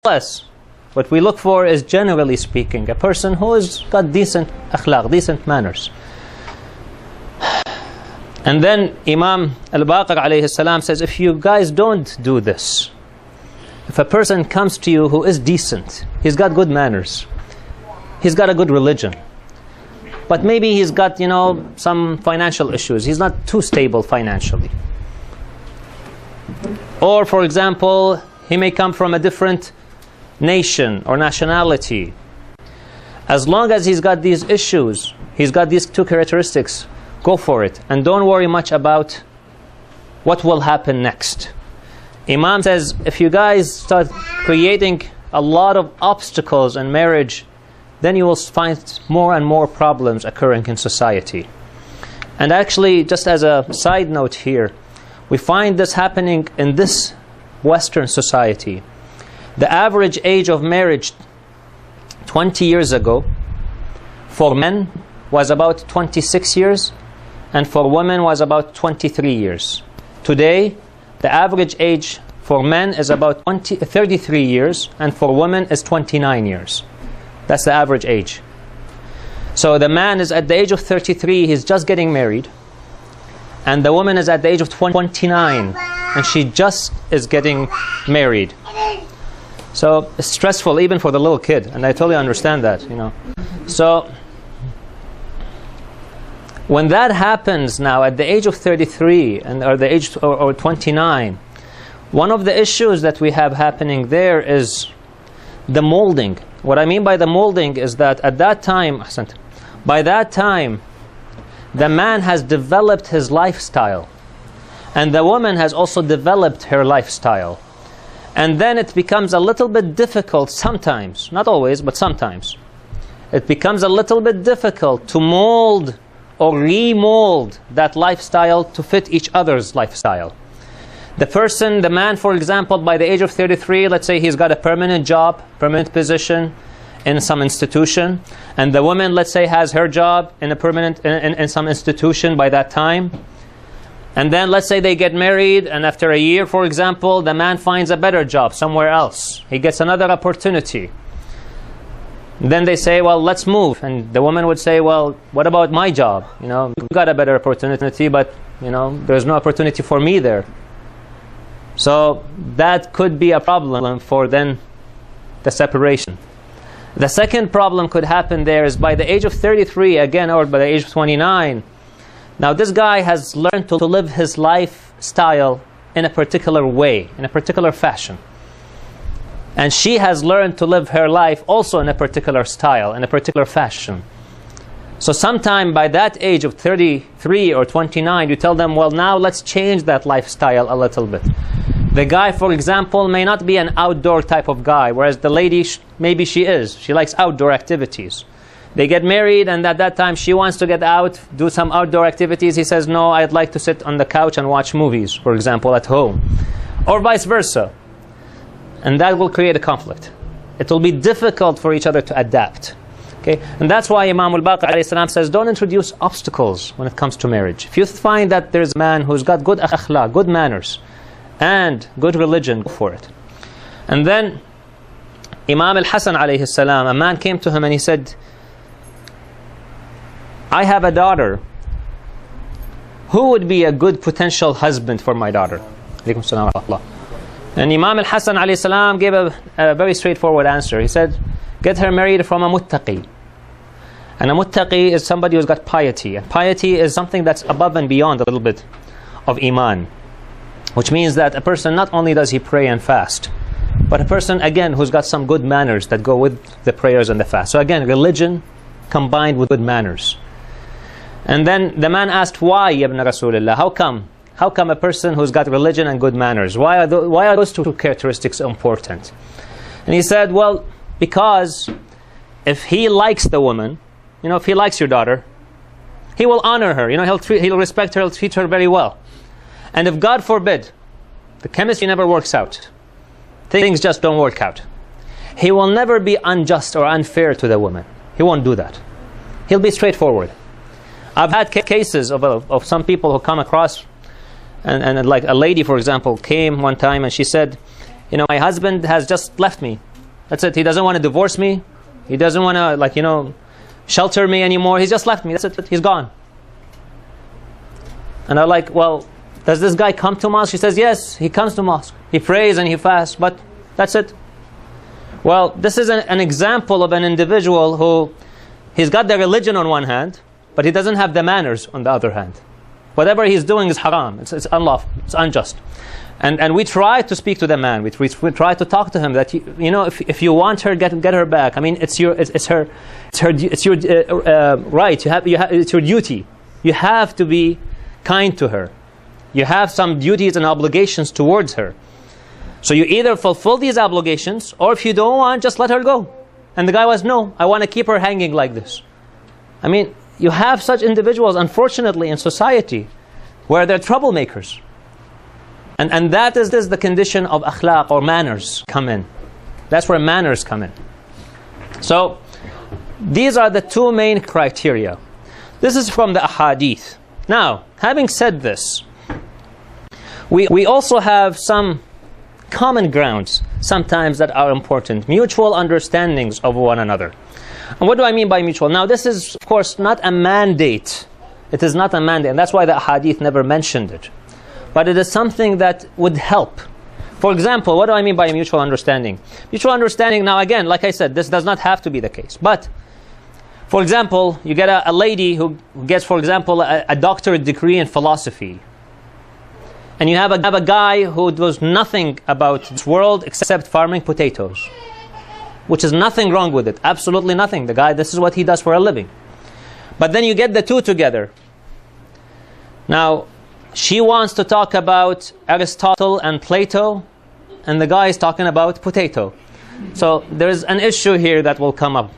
Nevertheless, what we look for is, generally speaking, a person who has got decent akhlaq, decent manners. And then Imam Al-Baqir alayhi salam says, if you guys don't do this, if a person comes to you who is decent, he's got good manners, he's got a good religion, but maybe he's got, some financial issues, he's not too stable financially. Or, for example, he may come from a different nation or nationality. As long as he's got these issues, he's got these two characteristics, go for it. And don't worry much about what will happen next. Imam says, if you guys start creating a lot of obstacles in marriage, then you will find more and more problems occurring in society. And actually, just as a side note here, we find this happening in this Western society. The average age of marriage 20 years ago for men was about 26 years, and for women was about 23 years. Today, the average age for men is about 33 years, and for women is 29 years. That's the average age. So the man is at the age of 33, he's just getting married, and the woman is at the age of 29, and she just is getting married. So it's stressful even for the little kid, and I totally understand that, So when that happens now at the age of 33 or the age or 29, one of the issues that we have happening there is the molding. What I mean by the molding is that at that time, by that time, the man has developed his lifestyle, and the woman has also developed her lifestyle. And then it becomes a little bit difficult sometimes, not always, but sometimes. It becomes a little bit difficult to mold or remold that lifestyle to fit each other's lifestyle. The man, for example, by the age of 33, let's say he's got a permanent job, permanent position in some institution, and the woman, let's say, has her job in a permanent in some institution by that time. And then let's say they get married, and after a year, for example, the man finds a better job somewhere else. He gets another opportunity. Then they say, well, let's move. And the woman would say, well, what about my job? You got a better opportunity, but there's no opportunity for me there. So that could be a problem for then the separation. The second problem could happen there is by the age of 33 again, or by the age of 29. Now this guy has learned to live his lifestyle in a particular way, in a particular fashion. And she has learned to live her life also in a particular style, in a particular fashion. So sometime by that age of 33 or 29, you tell them, well, now let's change that lifestyle a little bit. The guy, for example, may not be an outdoor type of guy, whereas the lady, maybe she is. She likes outdoor activities. They get married, and at that time she wants to get out, do some outdoor activities. He says, no, I'd like to sit on the couch and watch movies, for example, at home. Or vice versa. And that will create a conflict. It will be difficult for each other to adapt. Okay? And that's why Imam Al-Baqir alayhi salam says, don't introduce obstacles when it comes to marriage. If you find that there's a man who's got good akhlaq, good manners, and good religion, go for it. And then Imam Al-Hasan alayhi salam, a man came to him and he said, I have a daughter. Who would be a good potential husband for my daughter? Alaykum salam wa rahmatullah. And Imam Al-Hasan alayhi salam gave a very straightforward answer. He said, get her married from a muttaqi. And a muttaqi is somebody who's got piety. And piety is something that's above and beyond a little bit of iman. Which means that a person, not only does he pray and fast, but a person, again, who's got some good manners that go with the prayers and the fast. So again, religion combined with good manners. And then the man asked, why, Ibn Rasulullah? How come? How come a person who's got religion and good manners? Why are those two characteristics important? And he said, well, because if he likes the woman, if he likes your daughter, he will honor her. He'll respect her, he'll treat her very well. And if, God forbid, the chemistry never works out, things just don't work out, he will never be unjust or unfair to the woman. He won't do that. He'll be straightforward. I've had cases of some people who come across, and like a lady, for example, came one time and she said, my husband has just left me. That's it. He doesn't want to divorce me. He doesn't want to, like, shelter me anymore. He's just left me. That's it. He's gone. And I'm like, well, does this guy come to mosque? She says, yes, he comes to mosque. He prays and he fasts, but that's it. Well, this is an example of an individual who, he's got the religion on one hand, but he doesn't have the manners on the other hand. Whatever he's doing is haram. It's unlawful. It's unjust. And we try to speak to the man. We try to talk to him that if you want her, get her back. I mean, it's your right. It's your duty. You have to be kind to her. You have some duties and obligations towards her. So you either fulfill these obligations, or if you don't want, just let her go. And the guy was, no, I want to keep her hanging like this. I mean, you have such individuals, unfortunately, in society, where they're troublemakers. And that is the condition of akhlaq, or manners, come in. That's where manners come in. So, these are the two main criteria. This is from the ahadith. Now, having said this, we also have some common grounds sometimes that are important. Mutual understandings of one another. And what do I mean by mutual? Now, this is, of course, not a mandate. It is not a mandate, and that's why the ahadith never mentioned it. But it is something that would help. For example, what do I mean by mutual understanding? Mutual understanding, now again, like I said, this does not have to be the case. But, for example, you get a lady who gets, for example, a doctorate degree in philosophy. And you have a guy who knows nothing about this world except farming potatoes. Which is nothing wrong with it. Absolutely nothing. The guy, this is what he does for a living. But then you get the two together. Now, she wants to talk about Aristotle and Plato, and the guy is talking about potato. So there's an issue here that will come up.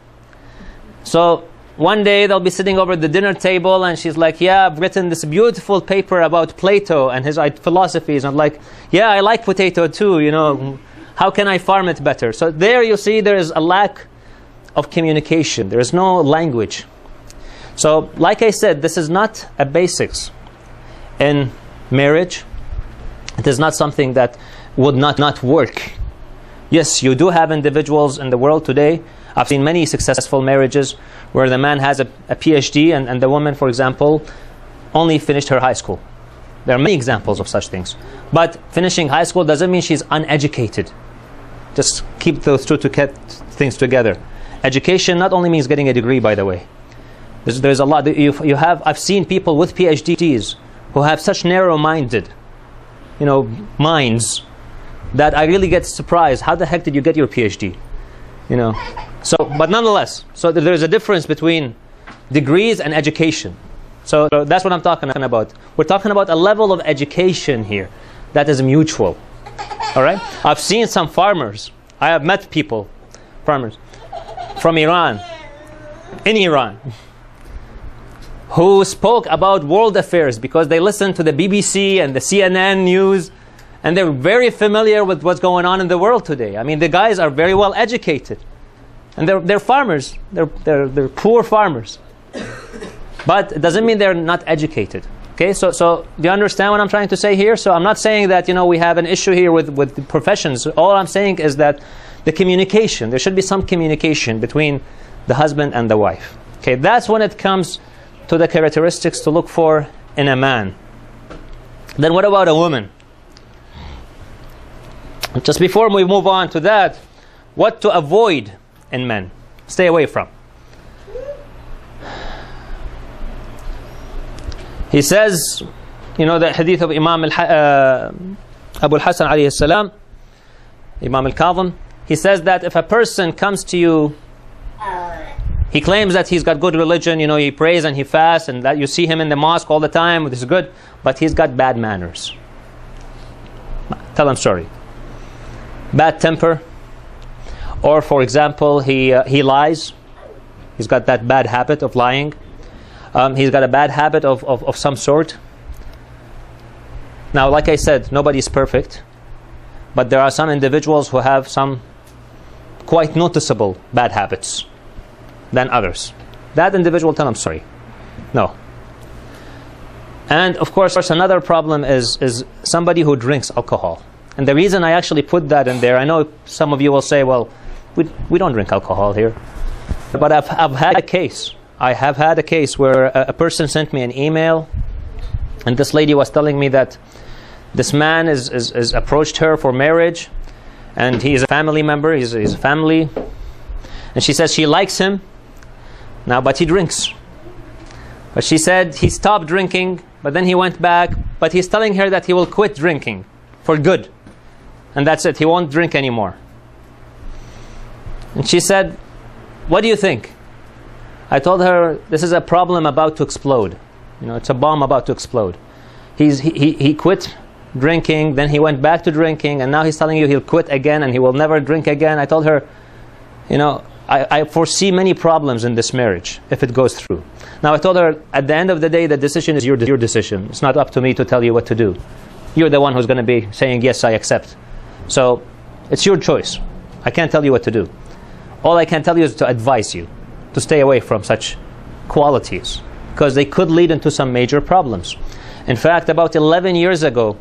So one day they'll be sitting over the dinner table, and she's like, yeah, I've written this beautiful paper about Plato and his philosophies. I'm like, yeah, I like potato too, how can I farm it better? So there you see there is a lack of communication. There is no language. So like I said, this is not a basics in marriage. It is not something that would not work. Yes, you do have individuals in the world today. I've seen many successful marriages where the man has a PhD and the woman, for example, only finished her high school. There are many examples of such things. But finishing high school doesn't mean she's uneducated. Just keep those two things together. Education not only means getting a degree, by the way. There's a lot. I've seen people with PhDs who have such narrow-minded, minds, that I really get surprised. How the heck did you get your PhD? So, but nonetheless, so there's a difference between degrees and education. So that's what I'm talking about. We're talking about a level of education here that is mutual. All right? I've seen some farmers. I have met people, farmers, from Iran, in Iran, who spoke about world affairs because they listened to the BBC and the CNN news, and they're very familiar with what's going on in the world today. I mean, the guys are very well educated, and they're farmers. They're poor farmers, but it doesn't mean they're not educated. Okay, so do you understand what I'm trying to say here? So I'm not saying that we have an issue here with the professions. All I'm saying is that the communication, there should be some communication between the husband and the wife. Okay, that's when it comes to the characteristics to look for in a man. Then what about a woman? Just before we move on to that, what to avoid in men, stay away from. He says, the hadith of Imam Abu al-Hasan alayhi salam, Imam al-Kadhim, he says that if a person comes to you, he claims that he's got good religion, he prays and he fasts, and that you see him in the mosque all the time, this is good, but he's got bad manners. Tell him sorry. Bad temper, or for example, he lies. He's got that bad habit of lying. He's got a bad habit of some sort. Now, like I said, nobody's perfect, but there are some individuals who have some quite noticeable bad habits than others. That individual, tell him sorry. No. And of course, another problem is somebody who drinks alcohol. And the reason I actually put that in there, I know some of you will say, well, we don't drink alcohol here. But I've had a case. I have had a case where a person sent me an email, and this lady was telling me that this man is approached her for marriage, and he is a family member, he's a family, and she says she likes him now, but he drinks. But she said he stopped drinking, but then he went back, but he's telling her that he will quit drinking for good, and that's it, he won't drink anymore. And she said, what do you think? I told her, this is a problem about to explode. You know, it's a bomb about to explode. He quit drinking, then he went back to drinking, and now he's telling you he'll quit again and he will never drink again. I told her, you know, I foresee many problems in this marriage if it goes through. Now I told her, at the end of the day, the decision is your decision. It's not up to me to tell you what to do. You're the one who's going to be saying, yes, I accept. So it's your choice. I can't tell you what to do. All I can tell you is to advise you to stay away from such qualities, because they could lead into some major problems. In fact, about 11 years ago,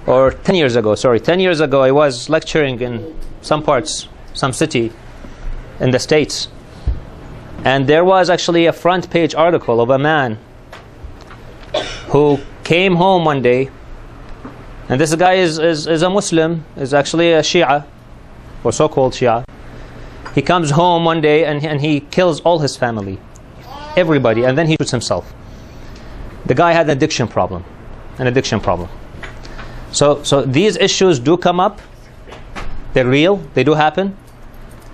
or 10 years ago, sorry, 10 years ago, I was lecturing in some parts, some city in the States. And there was actually a front page article of a man who came home one day, and this guy is a Muslim, is actually a Shia, or so-called Shia. He comes home one day and he kills all his family, everybody, and then he shoots himself. The guy had an addiction problem, So these issues do come up. They're real. They do happen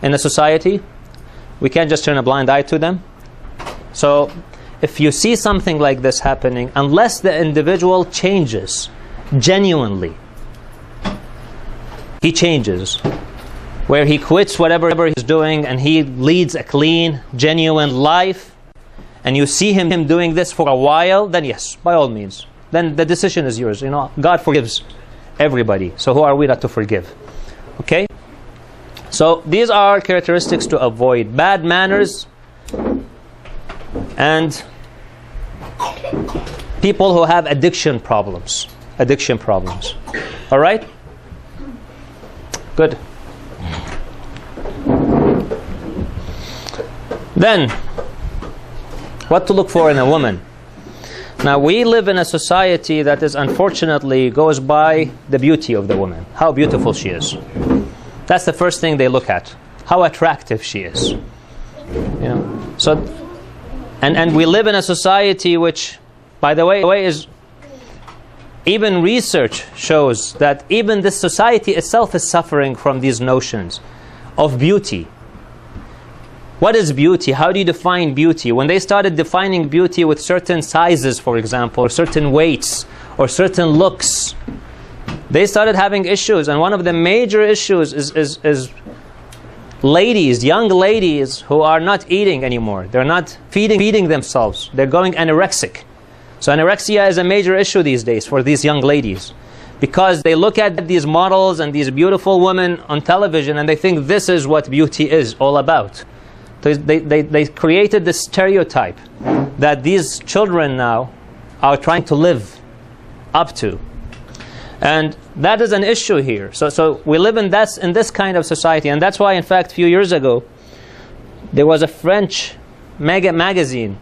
in a society. We can't just turn a blind eye to them. So if you see something like this happening, unless the individual changes genuinely, he changes, where he quits whatever he's doing and he leads a clean, genuine life, and you see him doing this for a while, then yes, by all means, then the decision is yours. You know, God forgives everybody, so who are we not to forgive? Okay? So these are characteristics to avoid: bad manners and people who have addiction problems. All right? Good. Then, what to look for in a woman? Now, we live in a society that is, unfortunately, goes by the beauty of the woman, how beautiful she is. That's the first thing they look at, how attractive she is. You know, so, and we live in a society which, by the way, is, even research shows that even this society itself is suffering from these notions of beauty. What is beauty? How do you define beauty? When they started defining beauty with certain sizes, for example, or certain weights, or certain looks, they started having issues. And one of the major issues is ladies, young ladies, who are not eating anymore. They're not feeding themselves. They're going anorexic. So anorexia is a major issue these days for these young ladies, because they look at these models and these beautiful women on television and they think this is what beauty is all about. They created this stereotype that these children now are trying to live up to. And that is an issue here. So we live in this kind of society. And that's why, in fact, a few years ago, there was a French magazine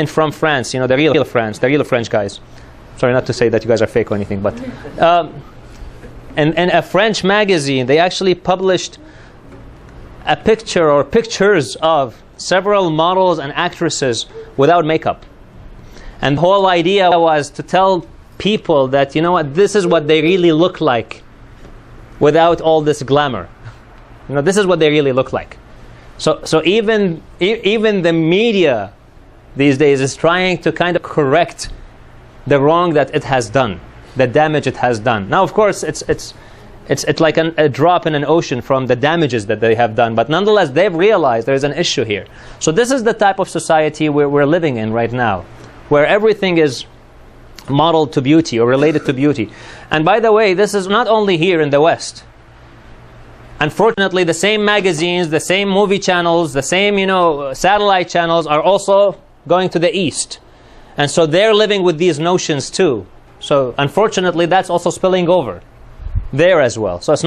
from France, you know, the real French guys. Sorry, not to say that you guys are fake or anything, but in a French magazine, they actually published a picture or pictures of several models and actresses without makeup. And the whole idea was to tell people that, you know what, this is what they really look like without all this glamour. You know, this is what they really look like. So even the media these days is trying to kind of correct the wrong that it has done, the damage it has done. Now, of course, it's like a drop in an ocean from the damages that they have done. But nonetheless, they've realized there is an issue here. So this is the type of society we're living in right now, where everything is modeled to beauty or related to beauty. And by the way, this is not only here in the West. Unfortunately, the same magazines, the same movie channels, the same, you know, satellite channels are also going to the East. And so they're living with these notions too. So unfortunately, that's also spilling over there as well. So it's not